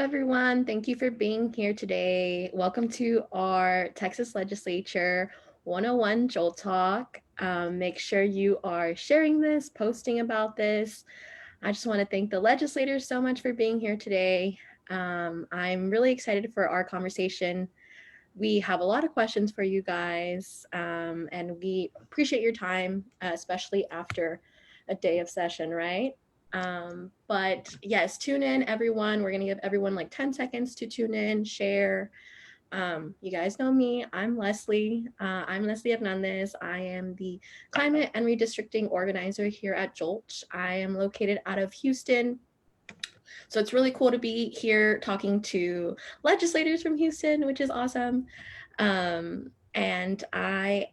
everyone. Thank you for being here today. Welcome to our Texas Legislature 101 Jolt Talk. Make sure you are sharing this, posting about this. I just want to thank the legislators so much for being here today. I'm really excited for our conversation. We have a lot of questions for you guys, and we appreciate your time, especially after a day of session, right? But yes, tune in, everyone. We're going to give everyone like 10 seconds to tune in, share. You guys know me. I'm Leslie. I'm Leslie Hernandez. I am the Climate and Redistricting Organizer here at Jolt. I am located out of Houston. So it's really cool to be here talking to legislators from Houston, which is awesome. And I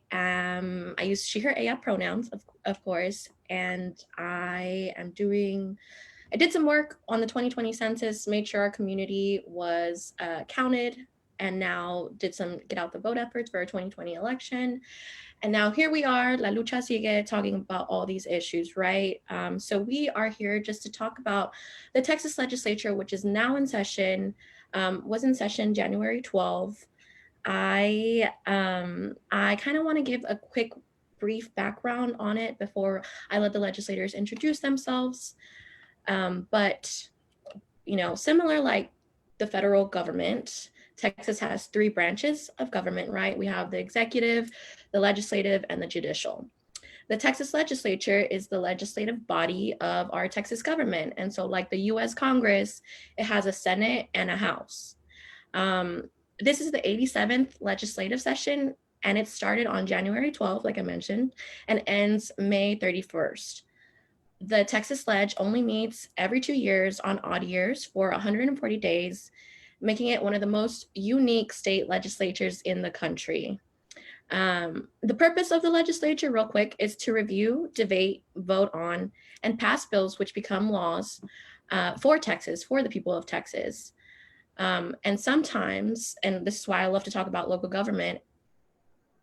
use she, her, aya pronouns, of course, and I did some work on the 2020 census, made sure our community was counted, and now did some get out the vote efforts for our 2020 election. And now here we are, La Lucha Sigue, talking about all these issues, right? So we are here just to talk about the Texas Legislature, which is now in session, was in session January 12th. I kind of want to give a quick, brief background on it before I let the legislators introduce themselves. But, you know, similar like the federal government, Texas has three branches of government, right? We have the executive, the legislative, and the judicial. The Texas Legislature is the legislative body of our Texas government. And so like the US Congress, it has a Senate and a House. This is the 87th legislative session, and it started on January 12th, like I mentioned, and ends May 31st. The Texas Leg only meets every 2 years on odd years for 140 days, making it one of the most unique state legislatures in the country. The purpose of the legislature, real quick, is to review, debate, vote on, and pass bills which become laws for Texas, for the people of Texas. And sometimes, and this is why I love to talk about local government,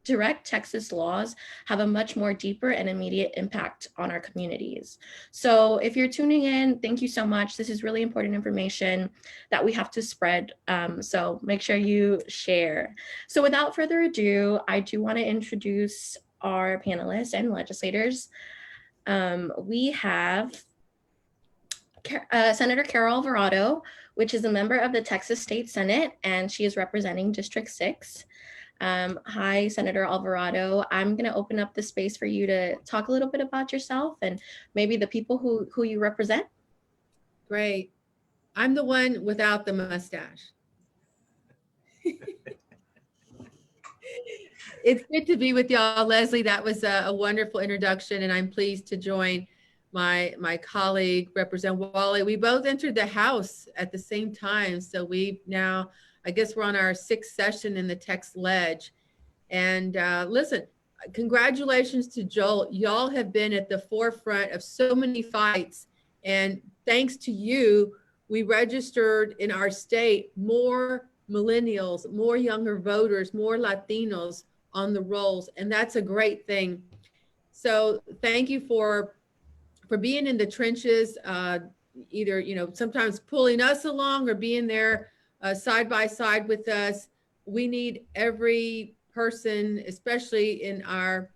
direct Texas laws have a much more deeper and immediate impact on our communities. So if you're tuning in, thank you so much. This is really important information that we have to spread. So make sure you share. So without further ado, I do want to introduce our panelists and legislators. We have Senator Carol Alvarado, which is a member of the Texas State Senate, and she is representing District 6. Hi, Senator Alvarado. I'm going to open up the space for you to talk a little bit about yourself and maybe the people who you represent. Great. I'm the one without the mustache. It's good to be with y'all, Leslie. That was a wonderful introduction, and I'm pleased to join my colleague, Representative Walle. We both entered the House at the same time, so we now, I guess we're on our 6th session in the Texas Leg. And listen, congratulations to Jolt. Y'all have been at the forefront of so many fights. And thanks to you, we registered in our state more millennials, more younger voters, more Latinos on the rolls. And that's a great thing. So thank you for being in the trenches, either, you know, sometimes pulling us along or being there side by side with us. We need every person, especially in our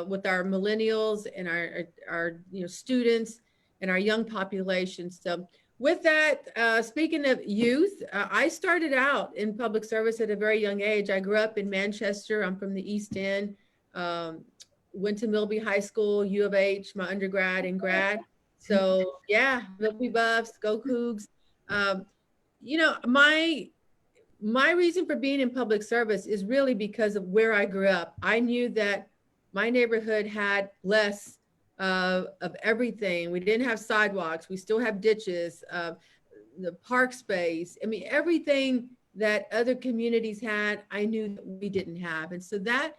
with our millennials and our students and our young population. So with that, speaking of youth, I started out in public service at a very young age. I grew up in Manchester. I'm from the East End. Went to Milby High School, U of H, my undergrad and grad. So yeah, Milby Buffs, go Cougs. My reason for being in public service is really because of where I grew up. I knew that my neighborhood had less of everything. We didn't have sidewalks. We still have ditches, the park space. I mean, everything that other communities had, I knew that we didn't have. And so that,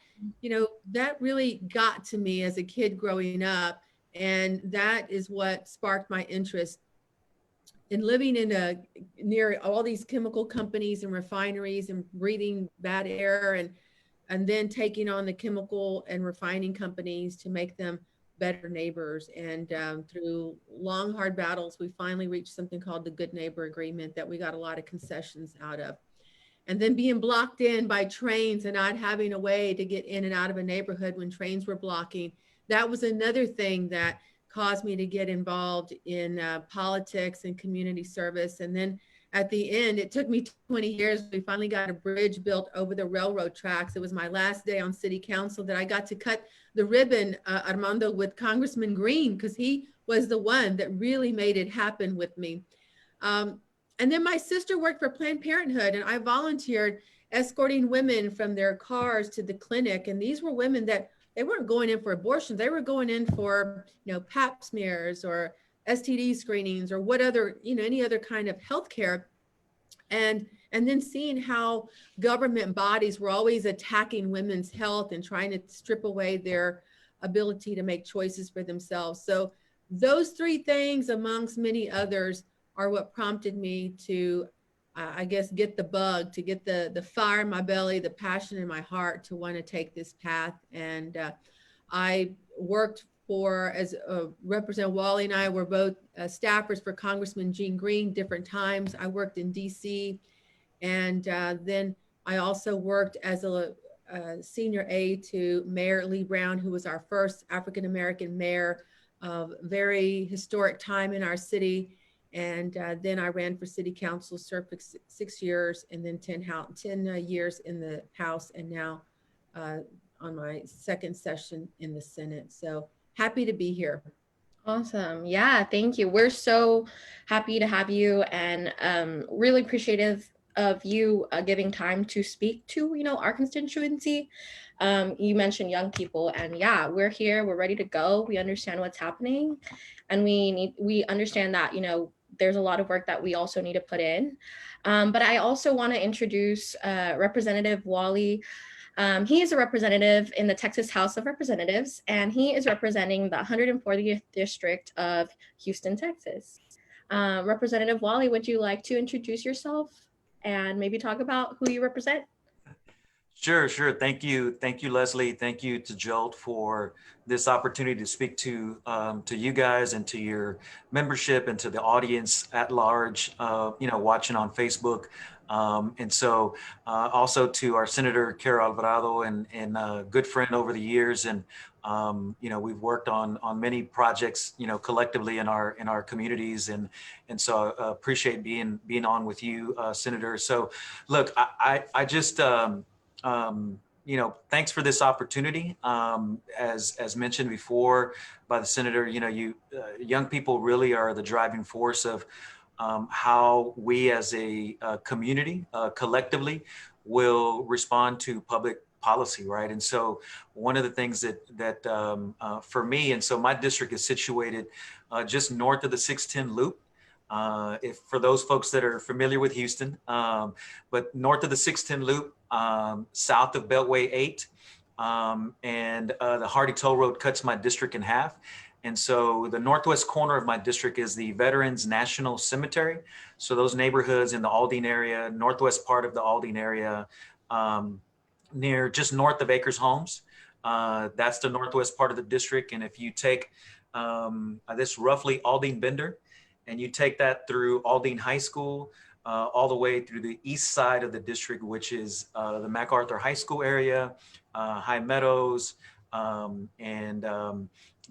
that really got to me as a kid growing up. And that is what sparked my interest in living near all these chemical companies and refineries and breathing bad air and then taking on the chemical and refining companies to make them better neighbors. And through long, hard battles, we finally reached something called the Good Neighbor Agreement that we got a lot of concessions out of. And then being blocked in by trains and not having a way to get in and out of a neighborhood when trains were blocking, that was another thing that caused me to get involved in politics and community service. And then at the end, it took me 20 years. We finally got a bridge built over the railroad tracks. It was my last day on city council that I got to cut the ribbon, Armando, with Congressman Green, because he was the one that really made it happen with me. And then my sister worked for Planned Parenthood, and I volunteered escorting women from their cars to the clinic. And these were women that they weren't going in for abortions. They were going in for, pap smears or STD screenings or what other, any other kind of healthcare. And then seeing how government bodies were always attacking women's health and trying to strip away their ability to make choices for themselves. So those three things, amongst many others, are what prompted me to, I guess, get the bug, to get the fire in my belly, the passion in my heart to want to take this path. And I worked for, as Representative Walle and I were both staffers for Congressman Gene Green, different times. I worked in DC, and then I also worked as a senior aide to Mayor Lee Brown, who was our first African-American mayor, of very historic time in our city. And then I ran for city council, served for 6 years, and then 10 years in the House, and now on my second session in the Senate. So happy to be here. Awesome. Yeah, thank you. We're so happy to have you, and really appreciative of you giving time to speak to, our constituency. You mentioned young people, and yeah, we're here, we're ready to go. We understand what's happening, and we understand that, there's a lot of work that we also need to put in. But I also want to introduce Representative Walle. He is a representative in the Texas House of Representatives, and he is representing the 140th District of Houston, Texas. Representative Walle, would you like to introduce yourself and maybe talk about who you represent? Sure. Thank you, Leslie. Thank you to Jolt for this opportunity to speak to you guys and to your membership and to the audience at large, watching on Facebook. And so also to our Senator Carol Alvarado and a good friend over the years. And, we've worked on many projects, collectively in our communities. And so I appreciate being on with you, Senator. So look, I just, thanks for this opportunity. As mentioned before by the senator, young people really are the driving force of how we as a community collectively will respond to public policy, right? And so one of the things that for me, and so my district is situated just north of the 610 loop. If for those folks that are familiar with Houston, but north of the 610 loop, south of Beltway 8, and the Hardy Toll Road cuts my district in half. And so the northwest corner of my district is the Veterans National Cemetery. So those neighborhoods in the Aldine area, northwest part of the Aldine area, near just north of Acres Homes, that's the northwest part of the district. And if you take this roughly Aldine Bender, and you take that through Aldine High School, all the way through the east side of the district, which is the MacArthur High School area, High Meadows, and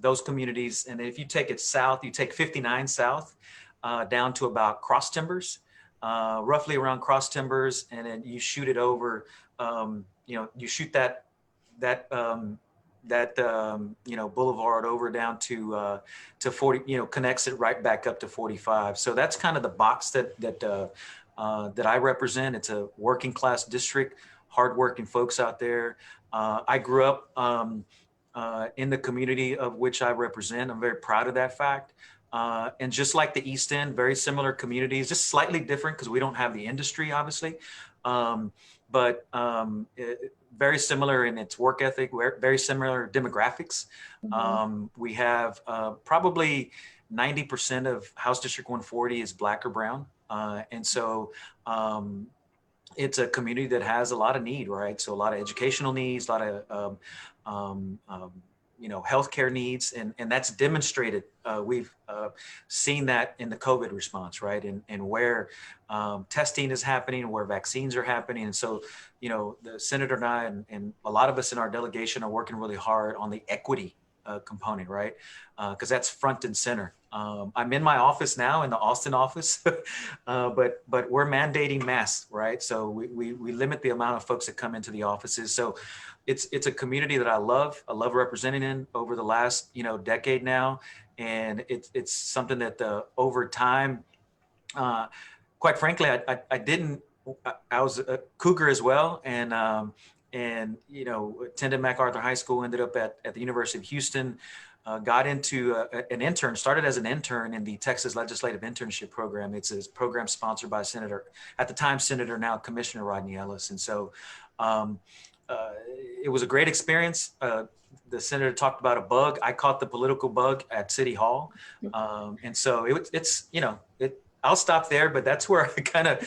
those communities. And if you take it south, you take 59 south down to about Cross Timbers, roughly around Cross Timbers, and then you shoot it over, you shoot that boulevard over down to 40, connects it right back up to 45. So that's kind of the box that I represent. It's a working class district, hardworking folks out there. I grew up in the community of which I represent. I'm very proud of that fact. And just like the East End, very similar communities, just slightly different because we don't have the industry, obviously. But very similar in its work ethic, very similar demographics. Mm-hmm. We have probably 90% of House District 140 is Black or brown. And so it's a community that has a lot of need, right? So a lot of educational needs, a lot of healthcare needs, and that's demonstrated. We've seen that in the COVID response, right? And where testing is happening, where vaccines are happening. And so, the senator and I, and a lot of us in our delegation are working really hard on the equity component, right? Because that's front and center. I'm in my office now, in the Austin office, but we're mandating masks, right? So we limit the amount of folks that come into the offices. So it's a community that I love representing in over the last decade now, and it's something that over time, quite frankly, I was a Cougar as well, and attended MacArthur High School, ended up at the University of Houston, got into started as an intern in the Texas Legislative Internship Program. It's a program sponsored by at the time, Senator, now Commissioner Rodney Ellis. And so it was a great experience. The senator talked about a bug. I caught the political bug at City Hall. And so I'll stop there, but that's where I kind of,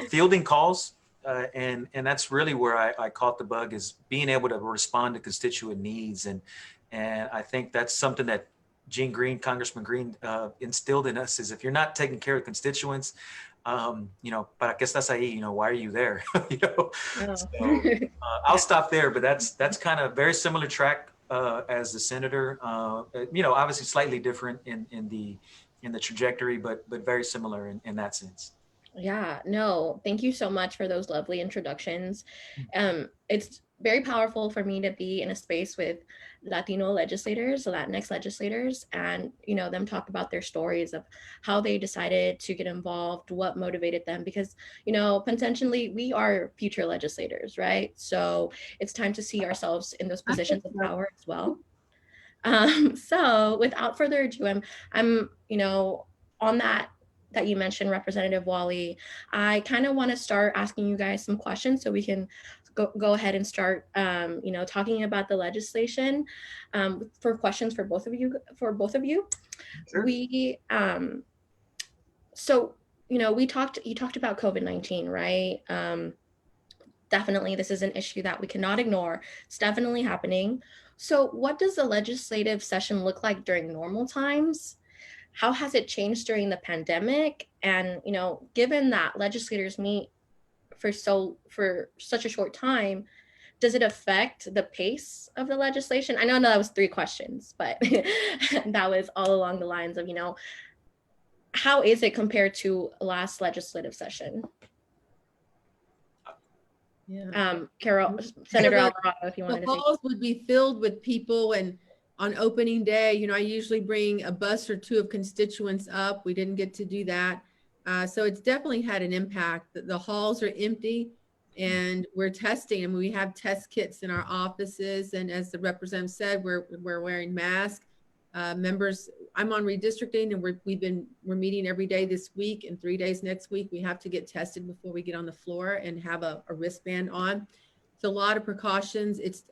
fielding calls. And that's really where I caught the bug, is being able to respond to constituent needs. And I think that's something that Congressman Green instilled in us, is if you're not taking care of constituents, para qué estás ahí? Why are you there? So, I'll stop there, but that's kind of very similar track as the senator. Obviously slightly different in the trajectory, but very similar in that sense. Yeah, no, thank you so much for those lovely introductions. It's very powerful for me to be in a space with Latino legislators, Latinx legislators, and them talk about their stories of how they decided to get involved, what motivated them, because potentially we are future legislators, right? So it's time to see ourselves in those positions of power as well. So without further ado, I'm on that you mentioned, Representative Walle, I kind of want to start asking you guys some questions so we can go ahead and start, talking about the legislation. For questions for both of you. Sure. You talked about COVID-19, right? Definitely, this is an issue that we cannot ignore. It's definitely happening. So what does the legislative session look like during normal times? How has it changed during the pandemic? And, given that legislators meet for such a short time, does it affect the pace of the legislation? I know that was 3 questions, but that was all along the lines of, how is it compared to last legislative session? Yeah. Carol, Senator Alvarado, if you wanted to say. The halls would be filled with people, and on opening day, I usually bring a bus or 2 of constituents up. We didn't get to do that. So it's definitely had an impact. The halls are empty, and we're testing, and we have test kits in our offices. And as the representative said, we're wearing masks. Members, I'm on redistricting, and we're meeting every day this week, and 3 days next week. We have to get tested before we get on the floor and have a wristband on. So a lot of precautions. It's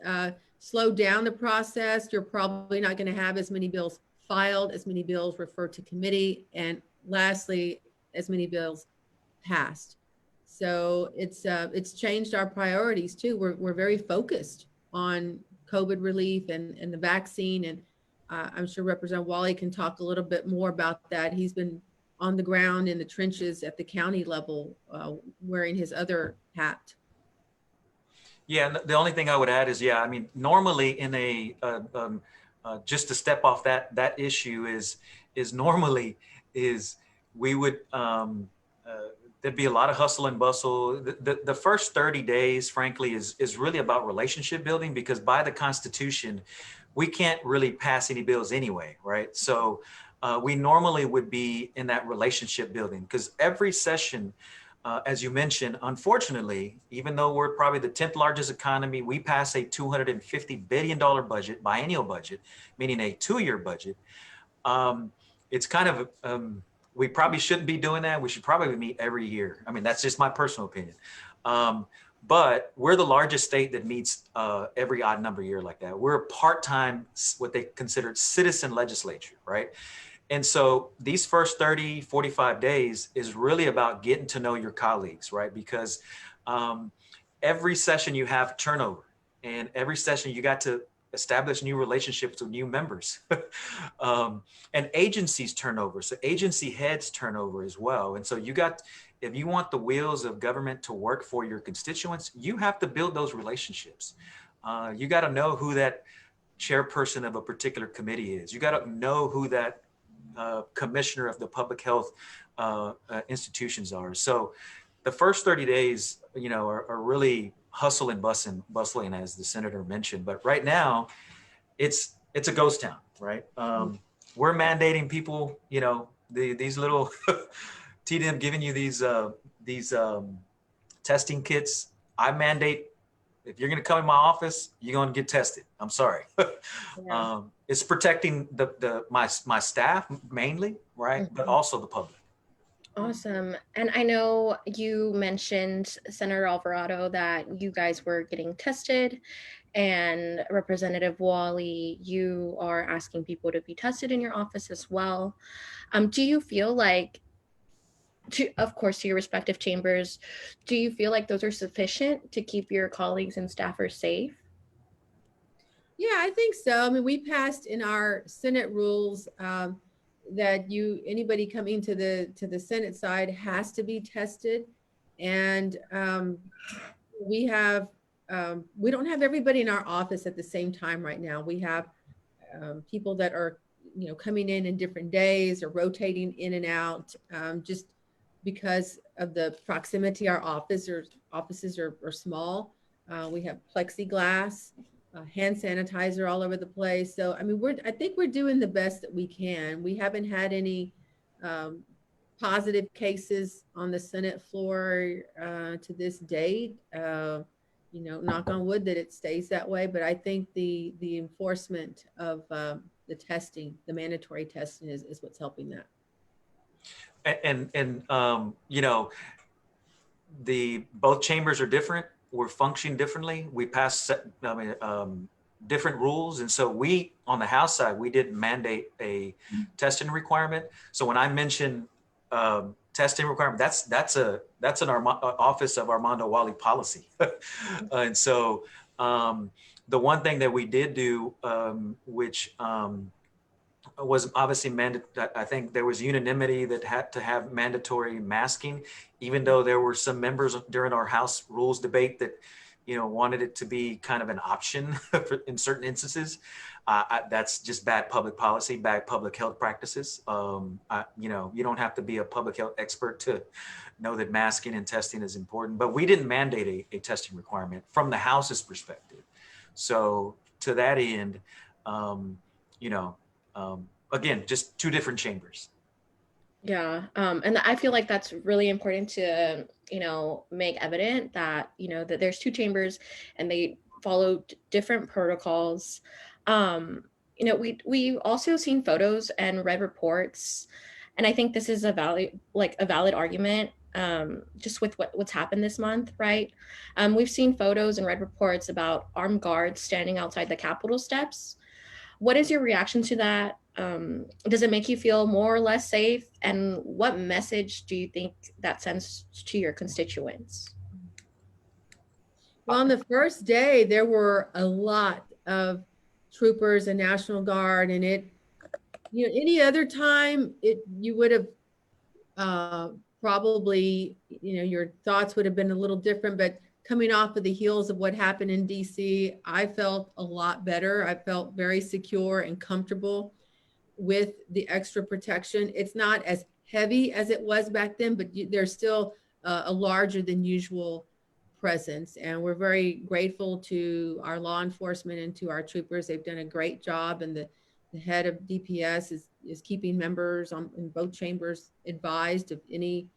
slowed down the process. You're probably not going to have as many bills filed, as many bills referred to committee, and lastly, as many bills passed. So it's changed our priorities too. We're very focused on COVID relief and the vaccine, and I'm sure Representative Walle can talk a little bit more about that. He's been on the ground in the trenches at the county level, wearing his other hat. Yeah, the only thing I would add is, normally in just to step off that issue is normally we would, there'd be a lot of hustle and bustle. The first 30 days, frankly, is really about relationship building, because by the Constitution, we can't really pass any bills anyway, right? So we normally would be in that relationship building, because every session, as you mentioned, unfortunately, even though we're probably the 10th largest economy, we pass a $250 billion budget, biennial budget, meaning a 2-year budget. It's kind of, we probably shouldn't be doing that. We should probably meet every year. I mean, that's just my personal opinion. But we're the largest state that meets every odd number year like that. We're a part-time, what they considered citizen legislature, right? And so these first 30, 45 days is really about getting to know your colleagues, right? Because every session you have turnover, and every session you got to establish new relationships with new members. And agencies turnover. So agency heads turnover as well. And so if you want the wheels of government to work for your constituents, you have to build those relationships. You got to know who that chairperson of a particular committee is. You got to know who that commissioner of the public health institutions are. So the first 30 days, are really hustle and bustling, as the senator mentioned. But right now, it's a ghost town, right? We're mandating people, these little TDM giving you these testing kits. I mandate, if you're going to come in my office, you're going to get tested. I'm sorry. Yeah. It's protecting my staff mainly, right? But also the public. Awesome. And I know you mentioned, Senator Alvarado, that you guys were getting tested, and Representative Walle, you are asking people to be tested in your office as well. Do you feel like, of course, to your respective chambers, do you feel like those are sufficient to keep your colleagues and staffers safe? Yeah, I think so. I mean, we passed in our Senate rules that anybody coming to the Senate side has to be tested, and we don't have everybody in our office at the same time right now. We have people that are coming in different days or rotating in and out, just because of the proximity. Our offices are small. We have plexiglass, hand sanitizer all over the place. So, I mean, I think we're doing the best that we can. We haven't had any positive cases on the Senate floor to this date. Knock on wood that it stays that way. But I think the enforcement of the testing, the mandatory testing, is what's helping that. And both chambers are different. We're functioning differently. We passed different rules. And so we, on the House side, we didn't mandate a testing requirement. So when I mention testing requirement, that's an Office of Armando Walle policy. And so the one thing that we did do, which was obviously mandated, I think there was unanimity that had to have mandatory masking, even though there were some members during our House rules debate that, wanted it to be kind of an option in certain instances. That's just bad public policy, bad public health practices. You don't have to be a public health expert to know that masking and testing is important, but we didn't mandate a testing requirement from the House's perspective. So to that end, again, just two different chambers. Yeah. And I feel like that's really important to, make evident that, that there's two chambers and they follow different protocols. We've also seen photos and read reports, and I think this is a valid argument, just with what's happened this month, right? We've seen photos and read reports about armed guards standing outside the Capitol steps. What is your reaction to that? Does it make you feel more or less safe? And what message do you think that sends to your constituents? Well, on the first day, there were a lot of troopers and National Guard, and any other time you would have probably, your thoughts would have been a little different, but coming off of the heels of what happened in DC, I felt a lot better. I felt very secure and comfortable with the extra protection. It's not as heavy as it was back then, but there's still a larger than usual presence. And we're very grateful to our law enforcement and to our troopers. They've done a great job, and the head of DPS is keeping members in both chambers advised of any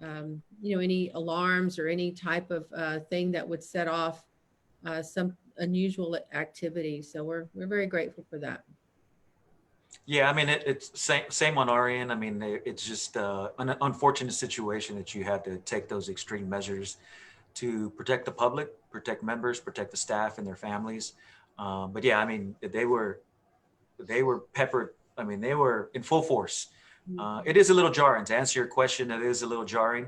any alarms or any type of thing that would set off some unusual activity. So we're very grateful for that. Yeah, I mean, it's same on our end. I mean, it's just an unfortunate situation that you had to take those extreme measures to protect the public, protect members, protect the staff and their families. But yeah, I mean, they were peppered. I mean, they were in full force. It is a little jarring. To answer your question, it is a little jarring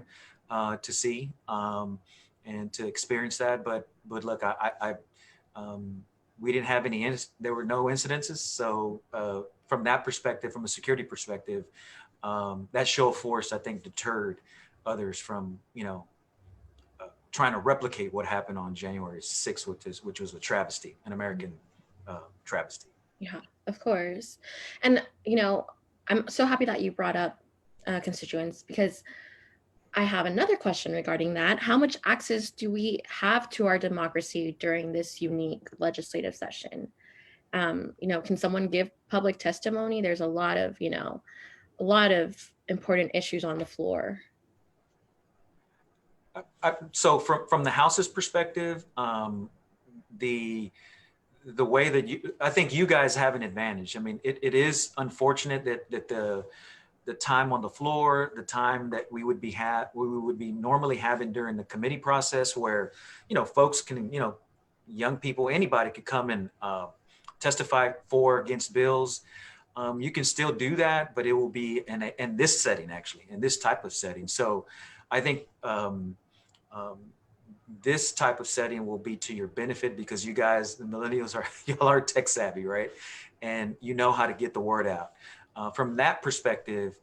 to see and to experience that. But look, we didn't have any, there were no incidences. So from that perspective, from a security perspective, that show of force, I think, deterred others from, trying to replicate what happened on January 6th, which was a travesty, an American travesty. Yeah, of course. And, I'm so happy that you brought up constituents, because I have another question regarding that. How much access do we have to our democracy during this unique legislative session? Can someone give public testimony? There's a lot of important issues on the floor. So from the House's perspective, the way that I think you guys have an advantage. I mean, it is unfortunate that the time on the floor, the time that we would be normally having during the committee process, where folks can, young people, anybody could come and testify for or against bills. You can still do that, but it will be in this setting, actually, in this type of setting. So I think this type of setting will be to your benefit, because you guys, the millennials, y'all are tech savvy, right? And you know how to get the word out. From that perspective,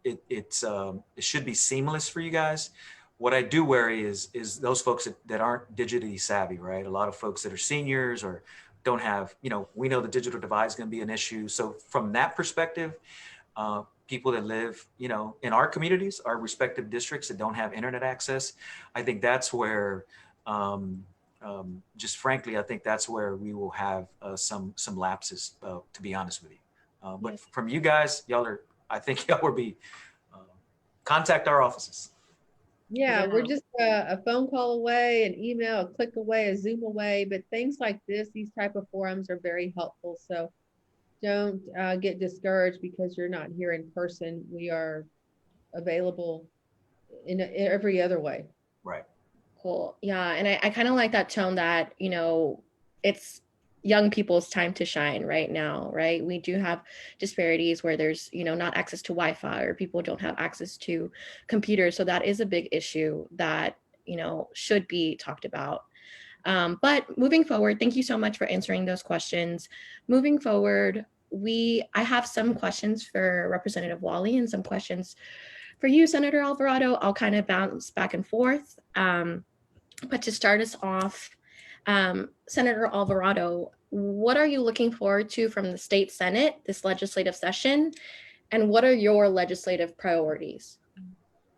it should be seamless for you guys. What I do worry is those folks that aren't digitally savvy, right? A lot of folks that are seniors or don't have, we know the digital divide is going to be an issue. So from that perspective, people that live, in our communities, our respective districts that don't have internet access, I think that's where, just frankly, I think that's where we will have some lapses, to be honest with you. But Yes. From you guys, I think y'all will be, contact our offices. Yeah, we're just a phone call away, an email, a click away, a Zoom away, but things like this, these type of forums are very helpful. So don't get discouraged because you're not here in person. We are available in every other way. Right. Cool. Yeah. And I kind of like that tone that, it's young people's time to shine right now, right? We do have disparities where there's, not access to Wi-Fi, or people don't have access to computers. So that is a big issue that, should be talked about. But moving forward, thank you so much for answering those questions. Moving forward, I have some questions for Representative Walle and some questions for you, Senator Alvarado. I'll kind of bounce back and forth. But to start us off, Senator Alvarado, what are you looking forward to from the state Senate this legislative session? And what are your legislative priorities?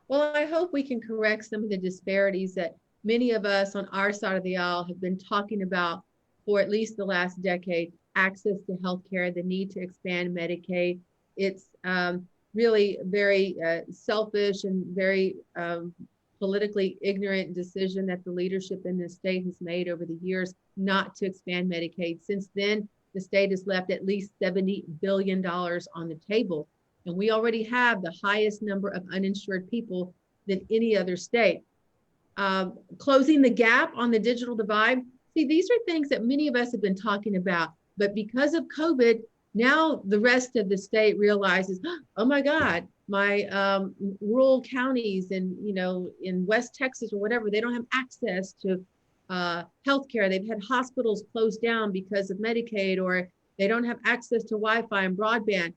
Well, I hope we can correct some of the disparities that many of us on our side of the aisle have been talking about for at least the last decade: access to healthcare, the need to expand Medicaid. It's really very selfish and very politically ignorant decision that the leadership in this state has made over the years not to expand Medicaid. Since then, the state has left at least $70 billion on the table. And we already have the highest number of uninsured people than any other state. Closing the gap on the digital divide. See, these are things that many of us have been talking about, but because of COVID, now the rest of the state realizes, oh my God, my rural counties in West Texas or whatever, they don't have access to healthcare. They've had hospitals closed down because of Medicaid, or they don't have access to Wi-Fi and broadband.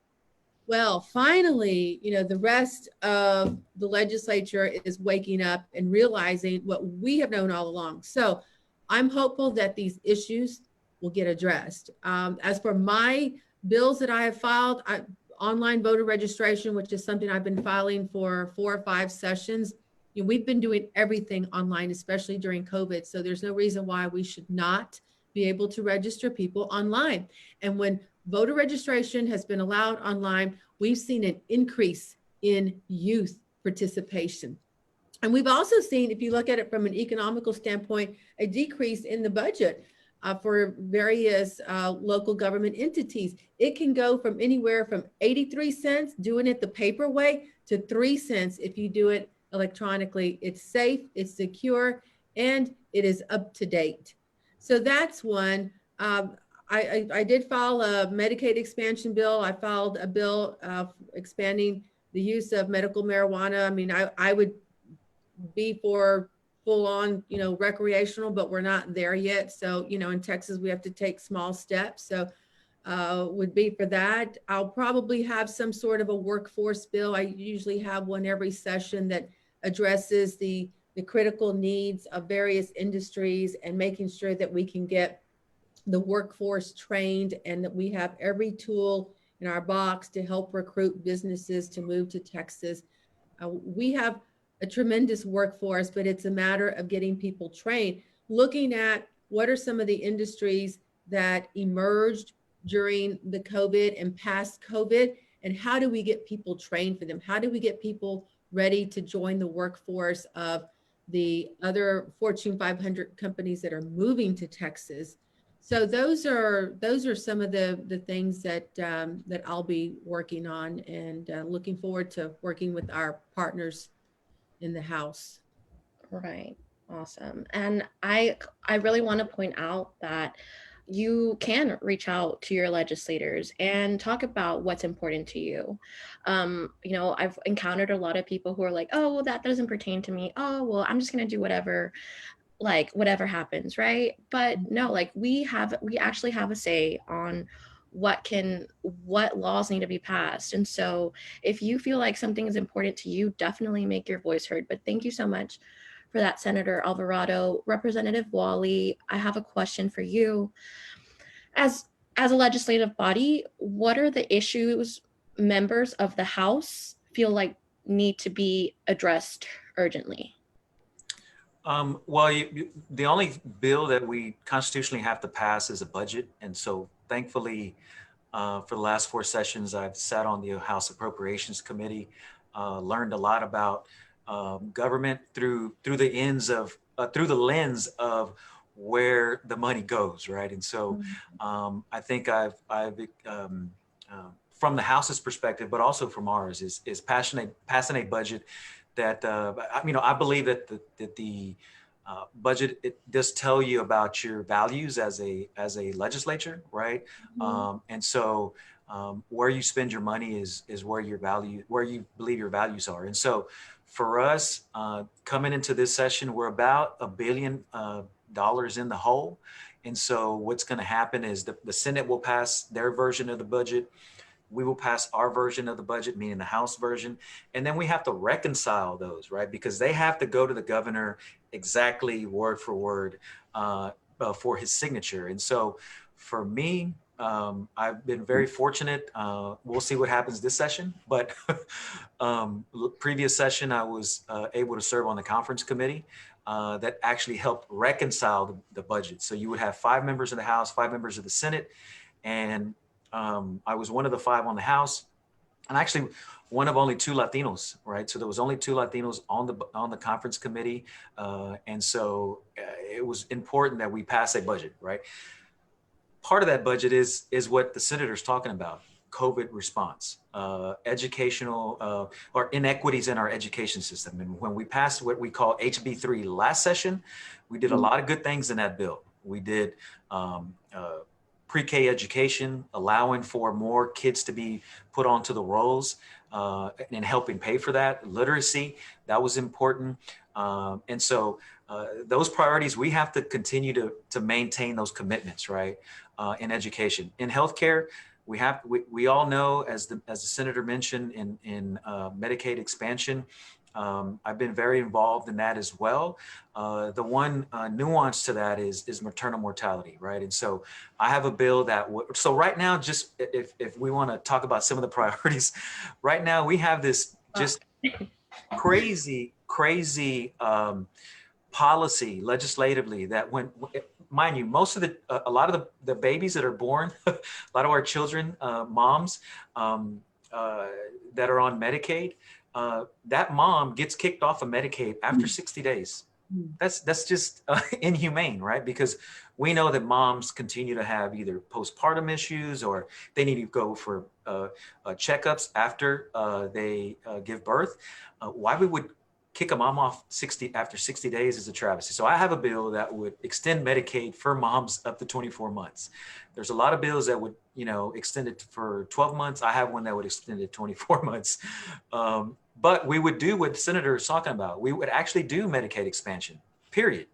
Well, finally, the rest of the legislature is waking up and realizing what we have known all along. So I'm hopeful that these issues will get addressed. As for my bills that I have filed, online voter registration, which is something I've been filing for 4 or 5 sessions. We've been doing everything online, especially during COVID. So there's no reason why we should not be able to register people online. And when voter registration has been allowed online, we've seen an increase in youth participation. And we've also seen, if you look at it from an economical standpoint, a decrease in the budget for various local government entities. It can go from anywhere from 83 cents doing it the paper way to 3 cents if you do it electronically. It's safe, it's secure, and it is up to date. So that's one. I did file a Medicaid expansion bill. I filed a bill expanding the use of medical marijuana. I mean, I would be for full on, recreational, but we're not there yet. So, in Texas, we have to take small steps. So would be for that. I'll probably have some sort of a workforce bill. I usually have one every session that addresses the critical needs of various industries and making sure that we can get the workforce trained and that we have every tool in our box to help recruit businesses to move to Texas. We have a tremendous workforce, but it's a matter of getting people trained, looking at what are some of the industries that emerged during the COVID and past COVID, and how do we get people trained for them? How do we get people ready to join the workforce of the other Fortune 500 companies that are moving to Texas? So those are some of the things that that I'll be working on, and looking forward to working with our partners in the House. Right. Awesome. And I really want to point out that you can reach out to your legislators and talk about what's important to you. I've encountered a lot of people who are like, oh, well, that doesn't pertain to me. Oh, well, I'm just going to do whatever, like whatever happens. Right. But no, like we actually have a say on what laws need to be passed. And so if you feel like something is important to you, definitely make your voice heard. But thank you so much for that, Senator Alvarado. Representative Walle, I have a question for you. As a legislative body, what are the issues members of the House feel like need to be addressed urgently? Well, the only bill that we constitutionally have to pass is a budget. And so thankfully, for the last 4 sessions, I've sat on the House Appropriations Committee, learned a lot about government through the lens of where the money goes, right? And so I think I've from the House's perspective, but also from ours, is passing a budget that I believe that the budget, it does tell you about your values as a legislature, right? And so where you spend your money is where you believe your values are. And so for us, coming into this session, we're about $1 billion in the hole. And so what's going to happen is the Senate will pass their version of the budget. We will pass our version of the budget, meaning the House version. And then we have to reconcile those, right? Because they have to go to the governor exactly word for word for his signature. And so for me, I've been very fortunate. We'll see what happens this session, but previous session, I was able to serve on the conference committee that actually helped reconcile the budget. So you would have 5 members of the House, 5 members of the Senate, and I was one of the 5 on the House, and actually one of only 2 Latinos, right? So there was only 2 Latinos on the conference committee, and so it was important that we pass a budget, right? Part of that budget is what the senator's talking about: COVID response, educational or inequities in our education system. And when we passed what we call HB3 last session, we did a lot of good things in that bill. We did pre-K education, allowing for more kids to be put onto the rolls and helping pay for that. Literacy, that was important. And so those priorities, we have to continue to maintain those commitments, right? In education. In healthcare, we all know, as the senator mentioned, in Medicaid expansion, I've been very involved in that as well. The one nuance to that is maternal mortality, right? And so I have a bill that so right now, just if we want to talk about some of the priorities, right now we have this just crazy policy legislatively that mind you, a lot of the babies that are born, a lot of our children, moms that are on Medicaid, that mom gets kicked off of Medicaid after 60 days. That's just inhumane, right? Because we know that moms continue to have either postpartum issues or they need to go for checkups after they give birth. Why we would kick a mom off after 60 days is a travesty. So I have a bill that would extend Medicaid for moms up to 24 months. There's a lot of bills that would, extend it for 12 months. I have one that would extend it 24 months. But we would do what the senator is talking about. We would actually do Medicaid expansion. period,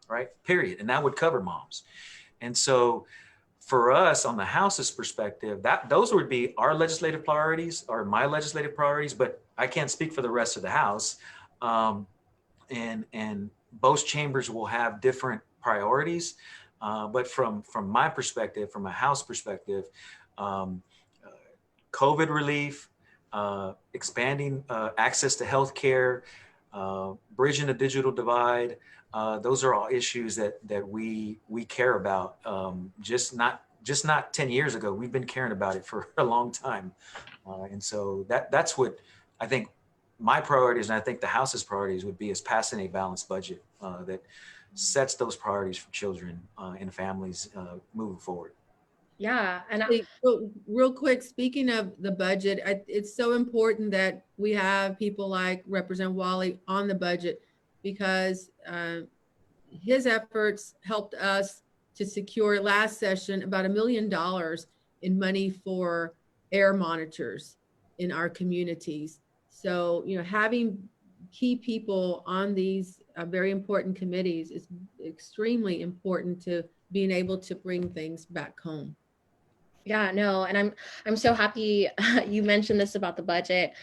right? Period. And that would cover moms. And so for us on the House's perspective, those would be our legislative priorities or my legislative priorities, but I can't speak for the rest of the House. And both chambers will have different priorities. But from my perspective, from a House perspective, COVID relief, expanding access to healthcare, bridging the digital divide, those are all issues that we care about. Just not 10 years ago. We've been caring about it for a long time, and so that's what I think my priorities, and I think the House's priorities would be, is passing a balanced budget that sets those priorities for children and families moving forward. Yeah, and real quick, speaking of the budget, it's so important that we have people like Representative Walle on the budget, because his efforts helped us to secure last session about $1 million in money for air monitors in our communities. So, having key people on these very important committees is extremely important to being able to bring things back home. Yeah, no, and I'm so happy you mentioned this about the budget.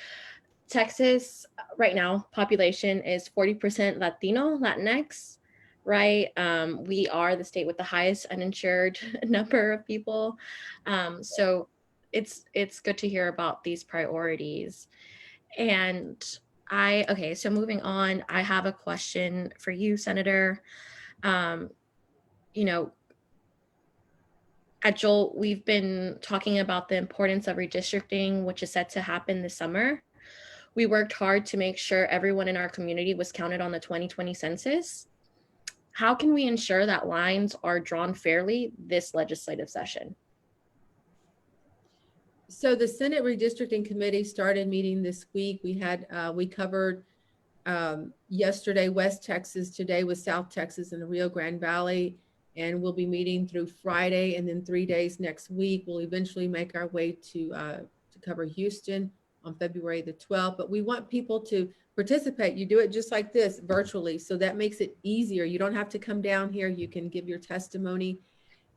Texas right now, population is 40% Latino, Latinx, right? We are the state with the highest uninsured number of people. So it's good to hear about these priorities. And okay, so moving on, I have a question for you, Senator. You know, at Jolt, we've been talking about the importance of redistricting, which is set to happen this summer. We worked hard to make sure everyone in our community was counted on the 2020 census. How can we ensure that lines are drawn fairly this legislative session? So the Senate Redistricting Committee started meeting this week. We covered yesterday West Texas, today was South Texas and the Rio Grande Valley, and we'll be meeting through Friday, and then 3 days next week. We'll eventually make our way to cover Houston on February the 12th, but we want people to participate. You do it just like this, virtually, so that makes it easier. You don't have to come down here. You can give your testimony.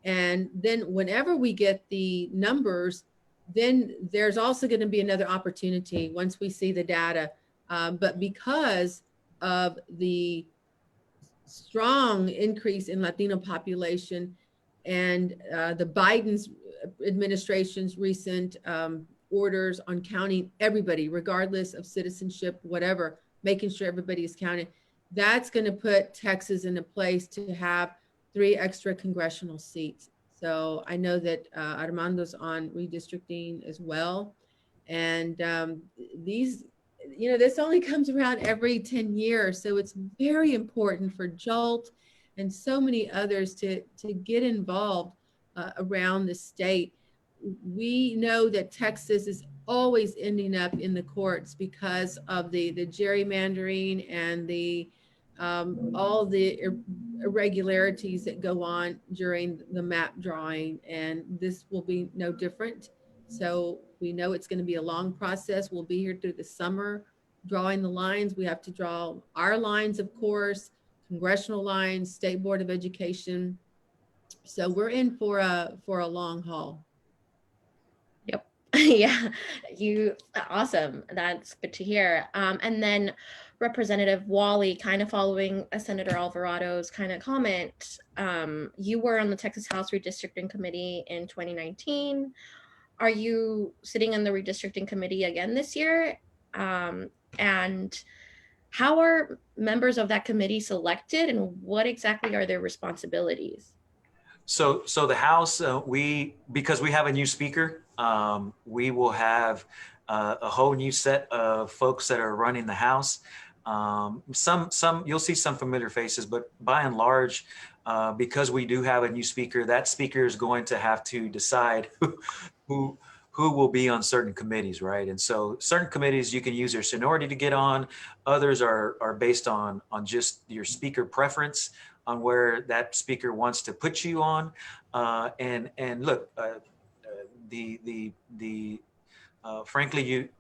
And then whenever we get the numbers, then there's also going to be another opportunity once we see the data. But because of the strong increase in Latino population and the Biden's administration's recent orders on counting everybody, regardless of citizenship, whatever, making sure everybody is counted, that's going to put Texas in a place to have 3 extra congressional seats. So I know that Armando's on redistricting as well. And these, this only comes around every 10 years. So it's very important for Jolt and so many others to get involved around the state. We know that Texas is always ending up in the courts because of the gerrymandering and the all the irregularities that go on during the map drawing, and this will be no different. So we know it's going to be a long process. We'll be here through the summer drawing the lines. We have to draw our lines, of course, congressional lines, State Board of Education. So we're in for a long haul. Yep. Yeah, awesome. That's good to hear. And then Representative Walle, kind of following Senator Alvarado's kind of comment, you were on the Texas House Redistricting Committee in 2019. Are you sitting in the Redistricting Committee again this year? And how are members of that committee selected, and what exactly are their responsibilities? So the House, because we have a new speaker, we will have a whole new set of folks that are running the House. Some you'll see some familiar faces, but by and large, because we do have a new speaker, that speaker is going to have to decide who will be on certain committees, right? And so certain committees you can use their seniority to get on. Others are based on just your speaker preference, on where that speaker wants to put you on. And look, frankly,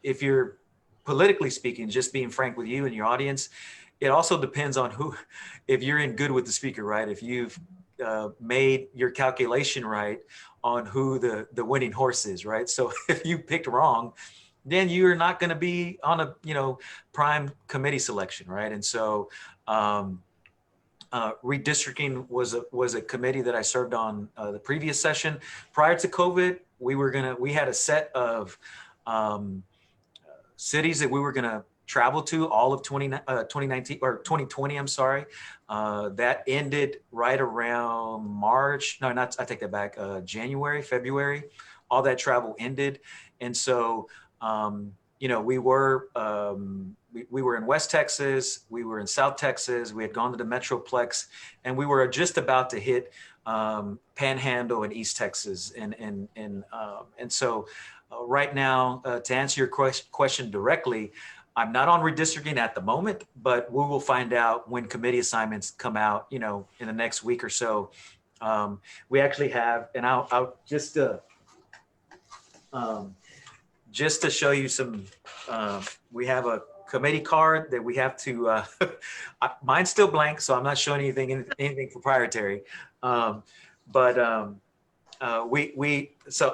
if you're politically speaking, just being frank with you and your audience, it also depends on who, if you're in good with the speaker, right? If you've made your calculation right on who the winning horse is, right? So if you picked wrong, then you're not going to be on a, prime committee selection, right? And so redistricting was a committee that I served on the previous session. Prior to COVID, we had a set of cities that we were gonna travel to all of 2019 or 2020, I'm sorry. That ended right around March. No, not, I take that back, January, February. All that travel ended. And so, we were in West Texas, we were in South Texas, we had gone to the Metroplex, and we were just about to hit Panhandle in East Texas. And so right now, to answer your question directly, I'm not on redistricting at the moment, but we will find out when committee assignments come out, in the next week or so. We actually have, and I'll just to show you some, we have a committee card that we have to, mine's still blank, so I'm not showing anything proprietary. So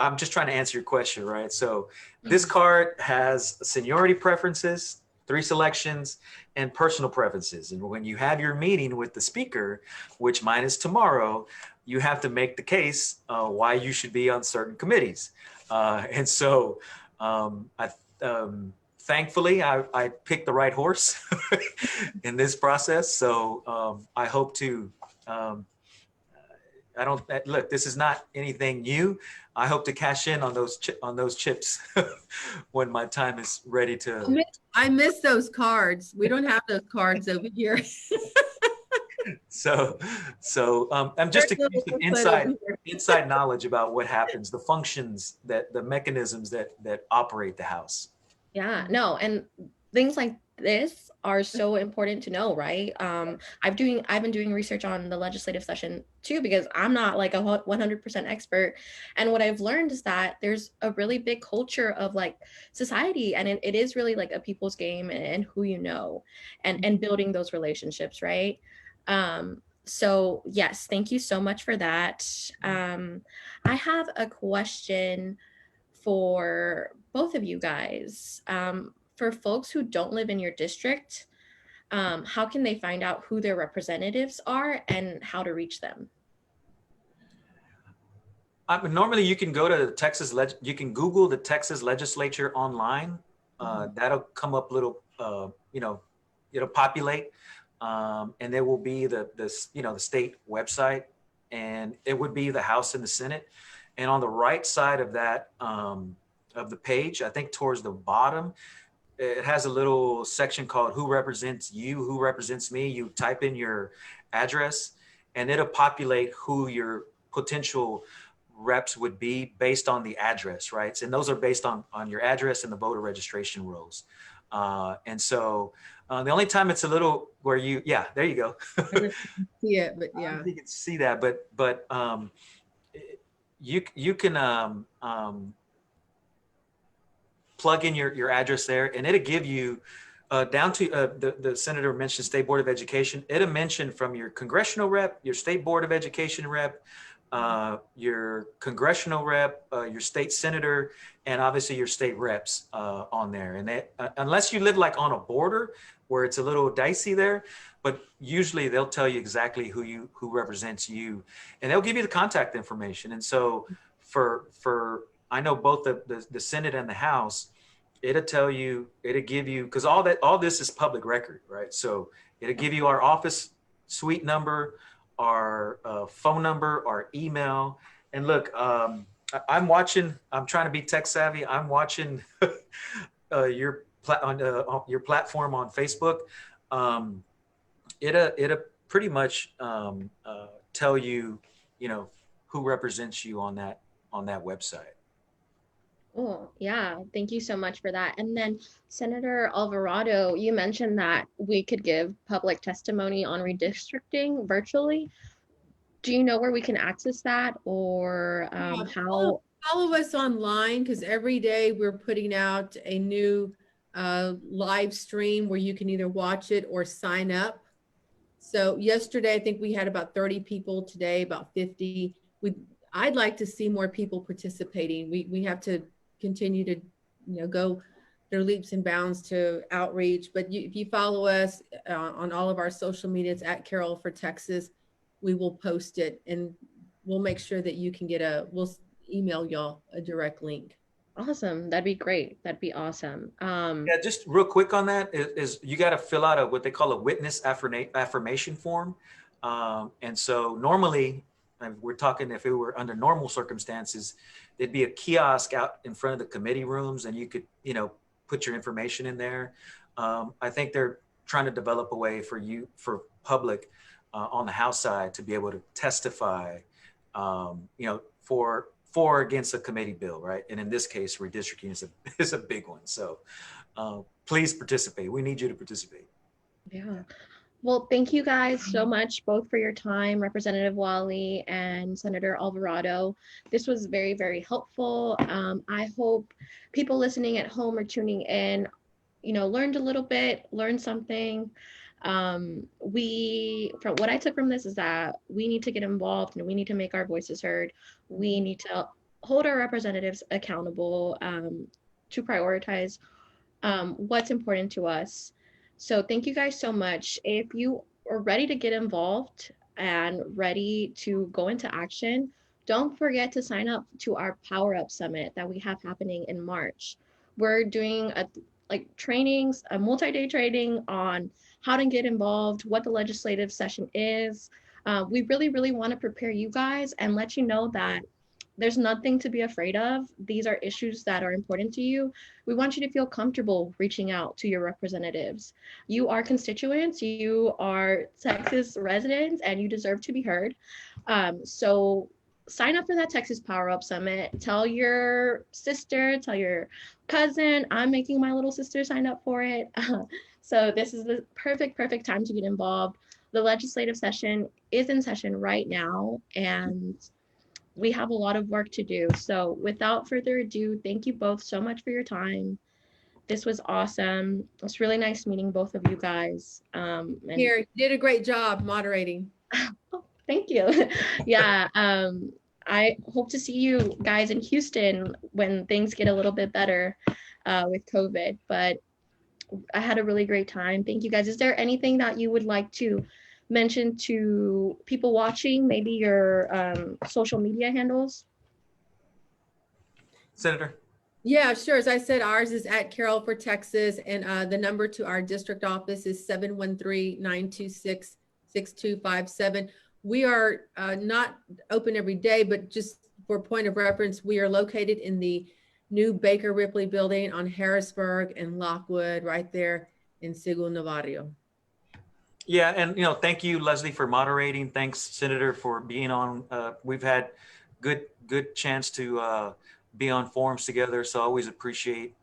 I'm just trying to answer your question, right? So this card has seniority preferences, 3 selections, and personal preferences. And when you have your meeting with the speaker, which mine is tomorrow, you have to make the case why you should be on certain committees. And so thankfully, I picked the right horse in this process. So I hope to, look, this is not anything new. I hope to cash in on those chips when my time is ready to. I miss those cards. We don't have those cards over here. So I'm just to give you some inside knowledge about what happens, the functions, the mechanisms that operate the House. Yeah, no, and things like this are so important to know, right? I've been doing research on the legislative session too, because I'm not like a 100% expert. And what I've learned is that there's a really big culture of like society, and it is really like a people's game and who you know, and building those relationships, right? So yes, thank you so much for that. I have a question for both of you guys. For folks who don't live in your district, how can they find out who their representatives are and how to reach them? Normally, you can go to you can Google the Texas Legislature online. That'll come up little, it'll populate, and there will be the state website, and it would be the House and the Senate. And on the right side of that, of the page, I think towards the bottom, it has a little section called Who Represents You, Who Represents Me. You type in your address and it'll populate who your potential reps would be based on the address, right? And those are based on your address and the voter registration rolls. And so the only time it's a little where there you go. Yeah, but yeah. I don't think you can see that, but you can plug in your address there, and it'll give you down to the senator mentioned State Board of Education. It'll mention from your congressional rep, your State Board of Education rep, your congressional rep, your state senator, and obviously your state reps on there. And unless you live like on a border where it's a little dicey there, but usually they'll tell you exactly who represents you, and they'll give you the contact information. And so for I know both the Senate and the House, it'll give you, because all this is public record, right? So it'll give you our office suite number, our phone number, our email. And look, I'm trying to be tech savvy. I'm watching your platform on Facebook. It'll pretty much tell you, who represents you on that website. Oh, yeah. Thank you so much for that. And then Senator Alvarado, you mentioned that we could give public testimony on redistricting virtually. Do you know where we can access that, or how? Follow us online, because every day we're putting out a new live stream where you can either watch it or sign up. So yesterday, I think we had about 30 people, today about 50. I'd like to see more people participating. We have to continue to, go their leaps and bounds to outreach. But if you follow us on all of our social medias at Carol for Texas, we will post it and we'll make sure that you can we'll email y'all a direct link. Awesome. That'd be great. That'd be awesome. Yeah, just real quick on that is you got to fill out what they call a witness affirmation form. And so normally, we're talking if it were under normal circumstances, there'd be a kiosk out in front of the committee rooms and you could, put your information in there. I think they're trying to develop a way for public on the House side to be able to testify, for or against a committee bill, right? And in this case, redistricting is a big one. So please participate. We need you to participate. Yeah. Well, thank you guys so much, both for your time, Representative Walle and Senator Alvarado. This was very, very helpful. I hope people listening at home or tuning in, learned a little bit, learned something. From what I took from this is that we need to get involved and we need to make our voices heard. We need to hold our representatives accountable to prioritize what's important to us. So thank you guys so much. If you are ready to get involved and ready to go into action, don't forget to sign up to our Power Up Summit that we have happening in March. We're doing trainings, a multi-day training on how to get involved, what the legislative session is. We really, really want to prepare you guys and let you know that there's nothing to be afraid of. These are issues that are important to you. We want you to feel comfortable reaching out to your representatives. You are constituents, you are Texas residents, and you deserve to be heard. So sign up for that Texas Power Up Summit. Tell your sister, tell your cousin, I'm making my little sister sign up for it. So this is the perfect time to get involved. The legislative session is in session right now, and we have a lot of work to do. So without further ado, thank you both so much for your time. This was awesome. It's really nice meeting both of you guys. Here, you did a great job moderating. Oh, thank you. Yeah, I hope to see you guys in Houston when things get a little bit better with COVID, but I had a really great time. Thank you guys. Is there anything that you would like to mention to people watching, maybe your social media handles? Senator? Yeah, sure. As I said, ours is at Carol for Texas, and the number to our district office is 713-926-6257. We are not open every day, but just for point of reference, we are located in the new Baker Ripley building on Harrisburg and Lockwood, right there in Segundo Barrio. Yeah, and thank you, Leslie, for moderating. Thanks, Senator, for being on. We've had good chance to be on forums together, so I always appreciate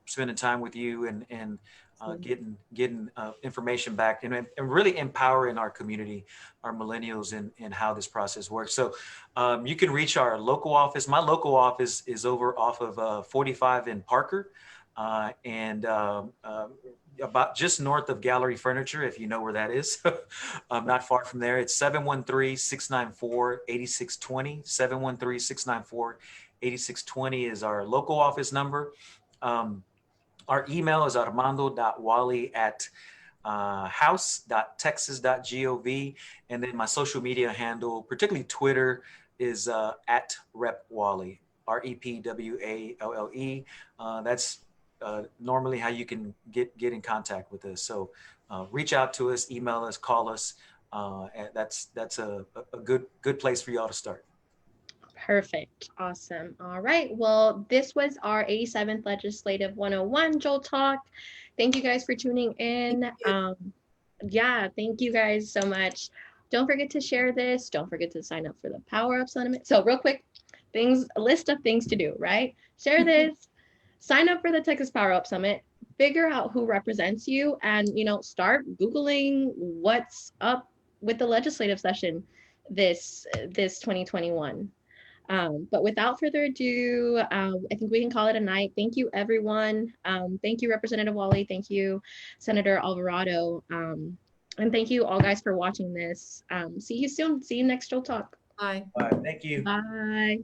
spending time with you and getting information back and really empowering our community, our millennials, and how this process works. So you can reach our local office. My local office is over off of 45 in Parker, and about just north of Gallery Furniture, if you know where that is. Not far from there. It's 713-694-8620. 713-694-8620 is our local office number. Our email is armando.walle@house.texas.gov. And then my social media handle, particularly Twitter, is at Rep Walle, REPWALLE. That's normally how you can get in contact with us. So reach out to us, email us, call us. That's a good place for y'all to start. Perfect. Awesome. All right. Well, this was our 87th Legislative 101 Jolt Talk. Thank you guys for tuning in. Yeah, thank you guys so much. Don't forget to share this. Don't forget to sign up for the Power Up Summit. So real quick, a list of things to do, right? Share this, sign up for the Texas Power Up Summit, figure out who represents you, and start Googling what's up with the legislative session this 2021. But without further ado, I think we can call it a night. Thank you, everyone. Thank you, Representative Walle. Thank you, Senator Alvarado. And thank you all guys for watching this. See you soon. See you next Jolt Talk. Bye. All right, thank you. Bye.